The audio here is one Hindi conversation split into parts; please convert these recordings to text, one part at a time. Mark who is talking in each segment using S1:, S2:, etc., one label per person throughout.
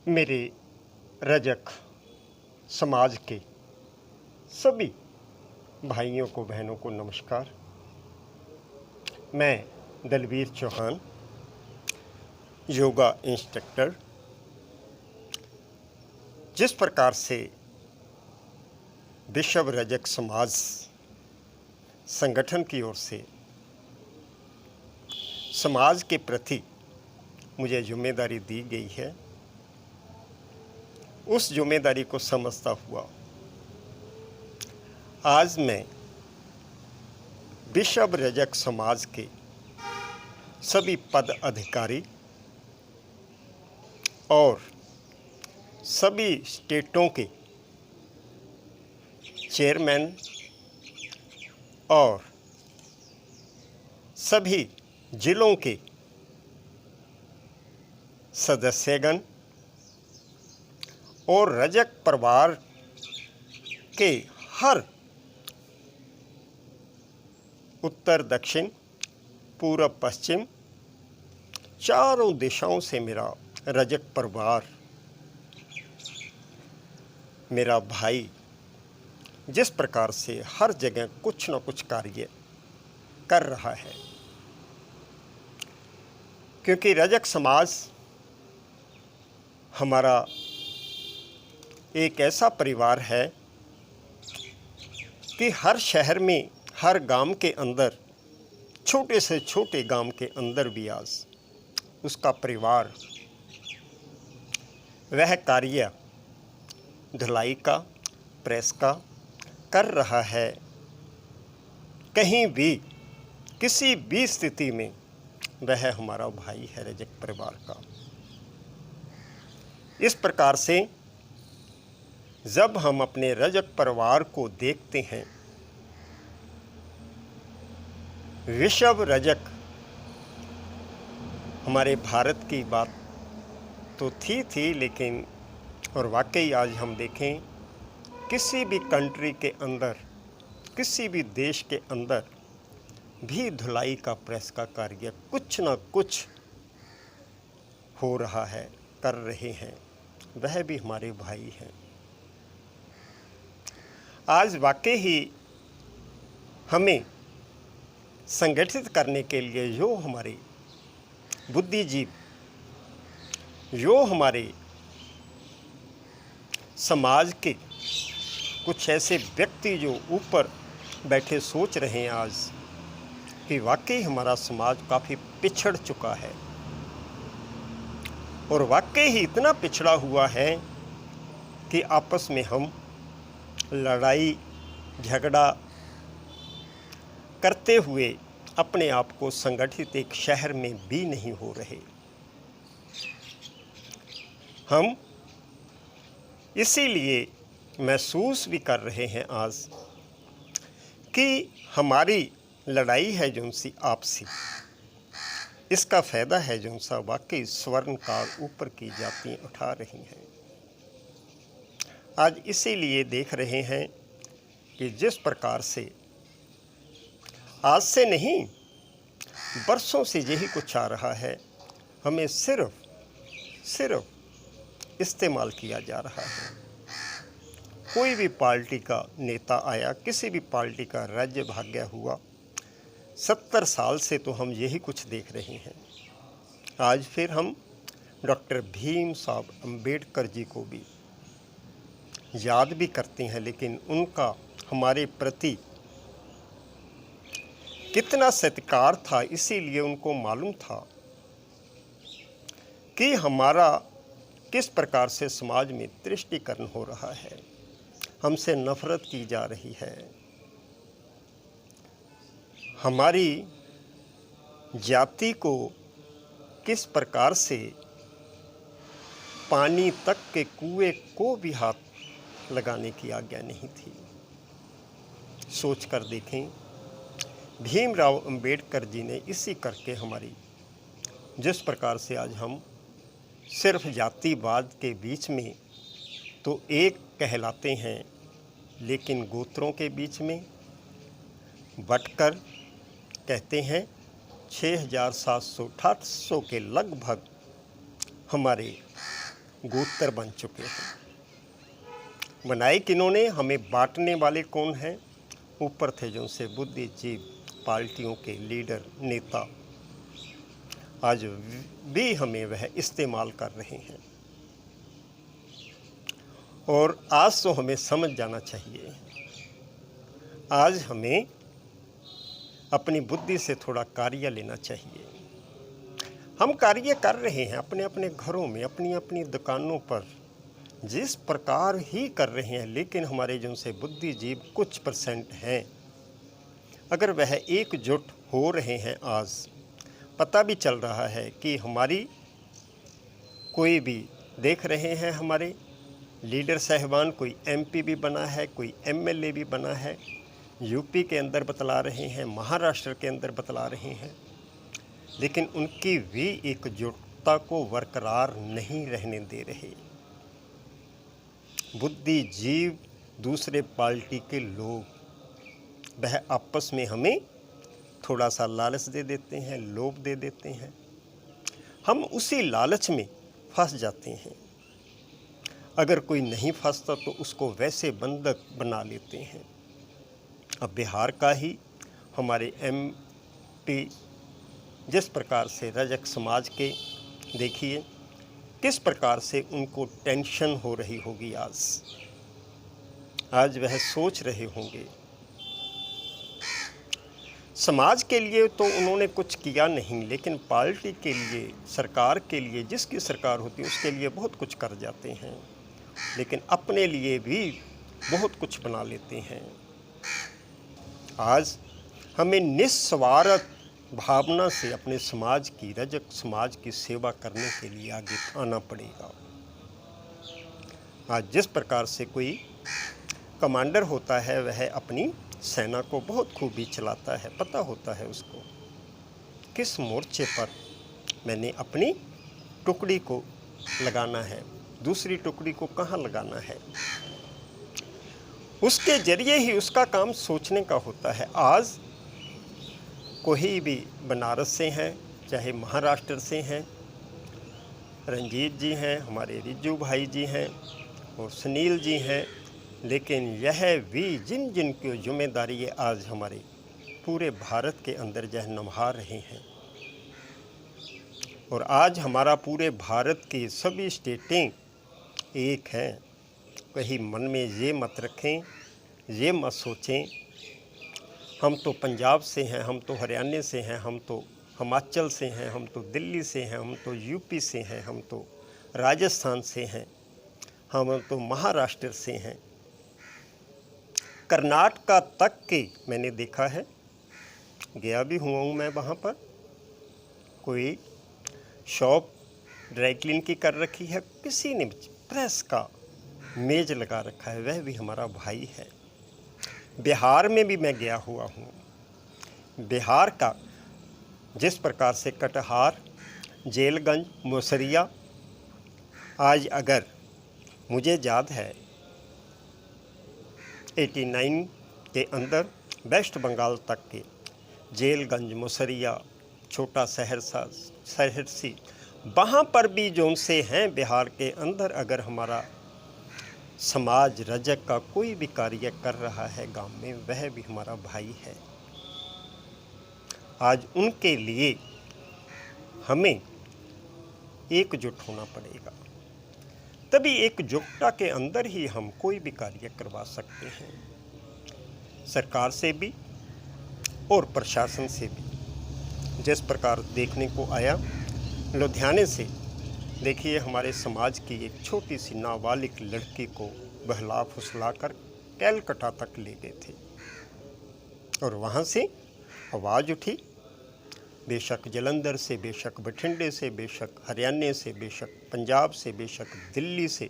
S1: मेरे रजक समाज के सभी भाइयों को बहनों को नमस्कार। मैं दलवीर चौहान, योगा इंस्ट्रक्टर। जिस प्रकार से विश्व रजक समाज संगठन की ओर से समाज के प्रति मुझे जिम्मेदारी दी गई है, उस जिम्मेदारी को समझता हुआ आज मैं विश्व रजक समाज के सभी पद अधिकारी और सभी स्टेटों के चेयरमैन और सभी जिलों के सदस्यगण और रजक परिवार के हर उत्तर दक्षिण पूर्व पश्चिम चारों दिशाओं से मेरा रजक परिवार, मेरा भाई जिस प्रकार से हर जगह कुछ न कुछ कार्य कर रहा है, क्योंकि रजक समाज हमारा एक ऐसा परिवार है कि हर शहर में, हर गांव के अंदर, छोटे से छोटे गांव के अंदर भी आज उसका परिवार वह कार्य धुलाई का, प्रेस का कर रहा है। कहीं भी किसी भी स्थिति में वह हमारा भाई है रजक परिवार का। इस प्रकार से जब हम अपने रजक परिवार को देखते हैं, विश्व रजक हमारे भारत की बात तो थी, लेकिन और वाकई आज हम देखें किसी भी कंट्री के अंदर, किसी भी देश के अंदर भी धुलाई का, प्रेस का कार्य कुछ ना कुछ हो रहा है, कर रहे हैं, वह भी हमारे भाई हैं। आज वाकई ही हमें संगठित करने के लिए जो हमारे बुद्धिजीवी, जो हमारे समाज के कुछ ऐसे व्यक्ति जो ऊपर बैठे सोच रहे हैं आज कि वाकई हमारा समाज काफ़ी पिछड़ चुका है और वाकई ही इतना पिछड़ा हुआ है कि आपस में हम लड़ाई झगड़ा करते हुए अपने आप को संगठित एक शहर में भी नहीं हो रहे। हम इसीलिए महसूस भी कर रहे हैं आज कि हमारी लड़ाई है जो उनसी आपसी, इसका फ़ायदा है जो उनसा वाकई स्वर्ण काल ऊपर की जातियाँ उठा रही हैं। आज इसीलिए देख रहे हैं कि जिस प्रकार से आज से नहीं, बरसों से यही कुछ आ रहा है, हमें सिर्फ इस्तेमाल किया जा रहा है। कोई भी पार्टी का नेता आया, किसी भी पार्टी का राज्य भाग्य हुआ, 70 साल से तो हम यही कुछ देख रहे हैं। आज फिर हम डॉक्टर भीम साहब अम्बेडकर जी को भी याद भी करते हैं, लेकिन उनका हमारे प्रति कितना सत्कार था, इसीलिए उनको मालूम था कि हमारा किस प्रकार से समाज में तुष्टीकरण हो रहा है, हमसे नफरत की जा रही है, हमारी जाति को किस प्रकार से पानी तक के कुएं को भी हाथ लगाने की आज्ञा नहीं थी। सोच कर देखें, भीमराव अंबेडकर जी ने इसी करके हमारी, जिस प्रकार से आज हम सिर्फ जातिवाद के बीच में तो एक कहलाते हैं, लेकिन गोत्रों के बीच में बटकर कहते हैं 6,700 के लगभग हमारे गोत्र बन चुके हैं। बनाए किन्होंने, हमें बांटने वाले कौन हैं? ऊपर थे जो उनसे बुद्धिजीव पार्टियों के लीडर नेता, आज भी हमें वह इस्तेमाल कर रहे हैं। और आज तो हमें समझ जाना चाहिए, आज हमें अपनी बुद्धि से थोड़ा कार्य लेना चाहिए। हम कार्य कर रहे हैं अपने अपने घरों में, अपनी अपनी दुकानों पर, जिस प्रकार ही कर रहे हैं, लेकिन हमारे जो से बुद्धिजीव कुछ % हैं, अगर वह एकजुट हो रहे हैं, आज पता भी चल रहा है कि हमारी कोई भी देख रहे हैं, हमारे लीडर साहिबान, कोई MP भी बना है, कोई MLA भी बना है, यूपी के अंदर बतला रहे हैं, महाराष्ट्र के अंदर बतला रहे हैं, लेकिन उनकी भी एकजुटता को बरकरार नहीं रहने दे रहे। बुद्धिजीव, दूसरे पार्टी के लोग, वह आपस में हमें थोड़ा सा लालच दे देते हैं, लोभ दे देते हैं, हम उसी लालच में फंस जाते हैं। अगर कोई नहीं फंसता तो उसको वैसे बंधक बना लेते हैं। अब बिहार का ही हमारे MP जिस प्रकार से रजक समाज के, देखिए किस प्रकार से उनको टेंशन हो रही होगी। आज वह सोच रहे होंगे, समाज के लिए तो उन्होंने कुछ किया नहीं, लेकिन पार्टी के लिए, सरकार के लिए, जिसकी सरकार होती है उसके लिए बहुत कुछ कर जाते हैं, लेकिन अपने लिए भी बहुत कुछ बना लेते हैं। आज हमें निस्वार्थ भावना से अपने समाज की, रजक समाज की सेवा करने के लिए आगे आना पड़ेगा। आज जिस प्रकार से कोई कमांडर होता है, वह अपनी सेना को बहुत खूबी चलाता है, पता होता है उसको किस मोर्चे पर मैंने अपनी टुकड़ी को लगाना है, दूसरी टुकड़ी को कहाँ लगाना है। उसके जरिए ही उसका काम सोचने का होता है। आज कोई भी बनारस से हैं, चाहे महाराष्ट्र से हैं, रंजीत जी हैं, हमारे रिज्जू भाई जी हैं और सुनील जी हैं, लेकिन यह भी जिन जिन की जिम्मेदारी है, आज हमारे पूरे भारत के अंदर जह निभा रहे हैं। और आज हमारा पूरे भारत की सभी स्टेटें एक हैं। कहीं मन में ये मत रखें, ये मत सोचें हम तो पंजाब से हैं, हम तो हरियाणा से हैं, हम तो हिमाचल से हैं, हम तो दिल्ली से हैं, हम तो यूपी से हैं, हम तो राजस्थान से हैं, हम तो महाराष्ट्र से हैं, कर्नाटका तक के मैंने देखा है, गया भी हुआ हूँ मैं वहाँ पर। कोई शॉप ड्राई क्लीन की कर रखी है, किसी ने प्रेस का मेज लगा रखा है, वह भी हमारा भाई है। बिहार में भी मैं गया हुआ हूँ। बिहार का जिस प्रकार से कटिहार, जेलगंज, मुसरिया, आज अगर मुझे याद है 89 के अंदर वेस्ट बंगाल तक के जेलगंज, मुसरिया, छोटा सहरसी, वहाँ पर भी जो उनसे हैं बिहार के अंदर, अगर हमारा समाज रजक का कोई भी कार्य कर रहा है गांव में, वह भी हमारा भाई है। आज उनके लिए हमें एकजुट होना पड़ेगा, तभी एकजुटता के अंदर ही हम कोई भी कार्य करवा सकते हैं, सरकार से भी और प्रशासन से भी। जिस प्रकार देखने को आया लुधियाने से, देखिए हमारे समाज की एक छोटी सी नाबालिग लड़की को बहला फुसला कर कैलकटा तक ले गए थे और वहाँ से आवाज़ उठी, बेशक जलंधर से, बेशक बठिंडे से, बेशक हरियाणा से, बेशक पंजाब से, बेशक दिल्ली से,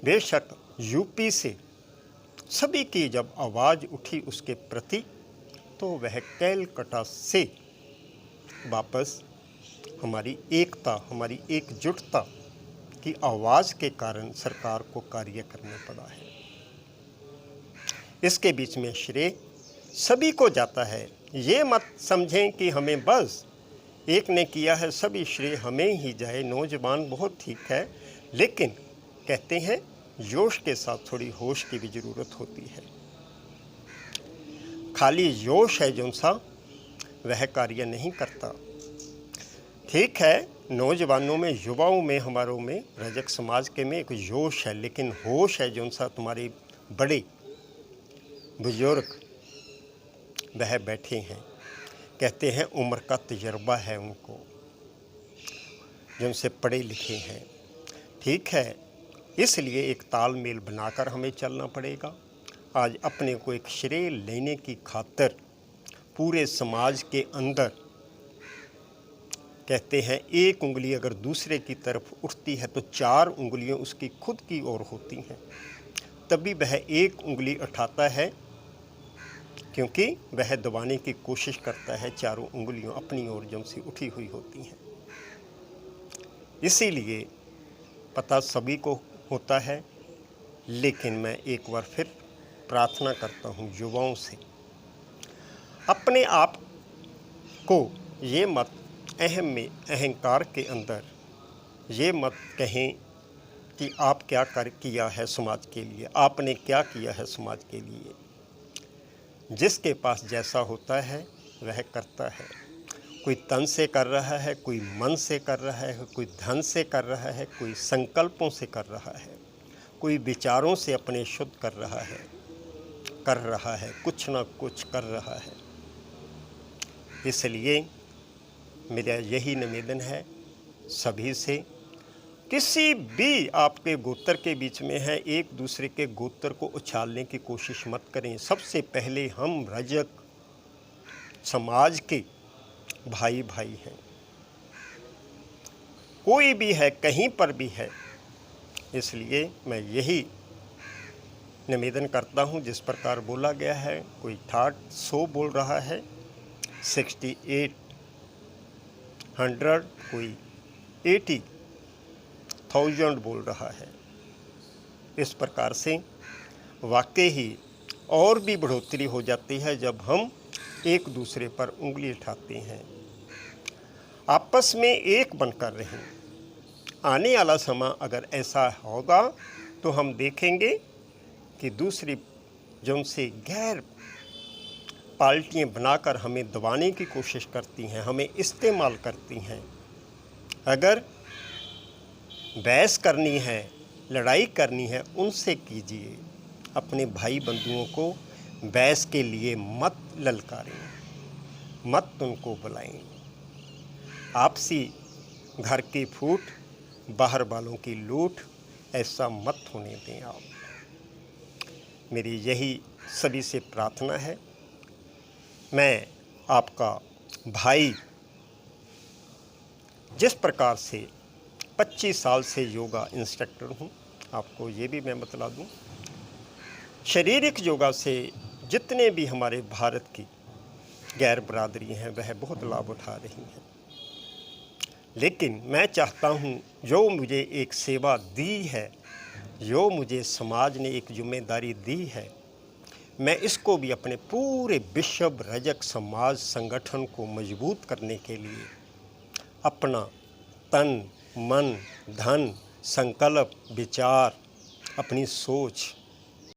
S1: बेशक यूपी से, सभी की जब आवाज़ उठी उसके प्रति, तो वह कैलकटा से वापस हमारी एकता, हमारी एकजुटता की आवाज़ के कारण सरकार को कार्य करना पड़ा है। इसके बीच में श्रेय सभी को जाता है। ये मत समझें कि हमें बस एक ने किया है सभी श्रेय हमें ही जाए। नौजवान बहुत ठीक है, लेकिन कहते हैं जोश के साथ थोड़ी होश की भी ज़रूरत होती है। खाली जोश है जो सा वह कार्य नहीं करता। ठीक है, नौजवानों में, युवाओं में, हमारों में, रजक समाज के में एक जोश है, लेकिन होश है जो सा तुम्हारे बड़े बुजुर्ग वह बैठे हैं। कहते हैं उम्र का तजर्बा है उनको, जिनसे पढ़े लिखे हैं। ठीक है, इसलिए एक तालमेल बनाकर हमें चलना पड़ेगा। आज अपने को एक श्रेय लेने की खातिर पूरे समाज के अंदर कहते हैं एक उंगली अगर दूसरे की तरफ उठती है तो 4 उंगलियां उसकी खुद की ओर होती हैं, तभी वह एक उंगली उठाता है, क्योंकि वह दबाने की कोशिश करता है। चारों उंगलियों अपनी ओर जो सी उठी हुई होती हैं। इसीलिए पता सभी को होता है, लेकिन मैं एक बार फिर प्रार्थना करता हूँ युवाओं से, अपने आप को ये मत अहंकार के अंदर ये मत कहें कि आप क्या किया है समाज के लिए, आपने क्या किया है समाज के लिए। जिसके पास जैसा होता है वह करता है। कोई तन से कर रहा है, कोई मन से कर रहा है, कोई धन से कर रहा है, कोई संकल्पों से कर रहा है, कोई विचारों से अपने शुद्ध कर रहा है, कुछ ना कुछ कर रहा है। इसलिए मेरा यही निवेदन है सभी से, किसी भी आपके गोत्र के बीच में है, एक दूसरे के गोत्र को उछालने की कोशिश मत करें। सबसे पहले हम रजक समाज के भाई भाई हैं। कोई भी है, कहीं पर भी है। इसलिए मैं यही निवेदन करता हूँ, जिस प्रकार बोला गया है, कोई 100 बोल रहा है, 6800, कोई 80,000 बोल रहा है। इस प्रकार से वाकई ही और भी बढ़ोतरी हो जाती है जब हम एक दूसरे पर उंगली उठाते हैं, आपस में एक बनकर रहें। आने वाला समय अगर ऐसा होगा तो हम देखेंगे कि दूसरी जो से गैर पार्टियां बनाकर हमें दबाने की कोशिश करती हैं, हमें इस्तेमाल करती हैं। अगर बहस करनी है, लड़ाई करनी है, उनसे कीजिए। अपने भाई बंधुओं को बहस के लिए मत ललकारें, मत उनको बुलाएं। आपसी घर की फूट, बाहर वालों की लूट, ऐसा मत होने दें आप। मेरी यही सभी से प्रार्थना है। मैं आपका भाई जिस प्रकार से 25 साल से योगा इंस्ट्रक्टर हूँ, आपको ये भी मैं बतला दूँ, शारीरिक योगा से जितने भी हमारे भारत की गैर बरादरी हैं वह बहुत लाभ उठा रही हैं। लेकिन मैं चाहता हूँ जो मुझे एक सेवा दी है, जो मुझे समाज ने एक जिम्मेदारी दी है, मैं इसको भी अपने पूरे विश्व रजक समाज संगठन को मजबूत करने के लिए अपना तन, मन, धन, संकल्प, विचार, अपनी सोच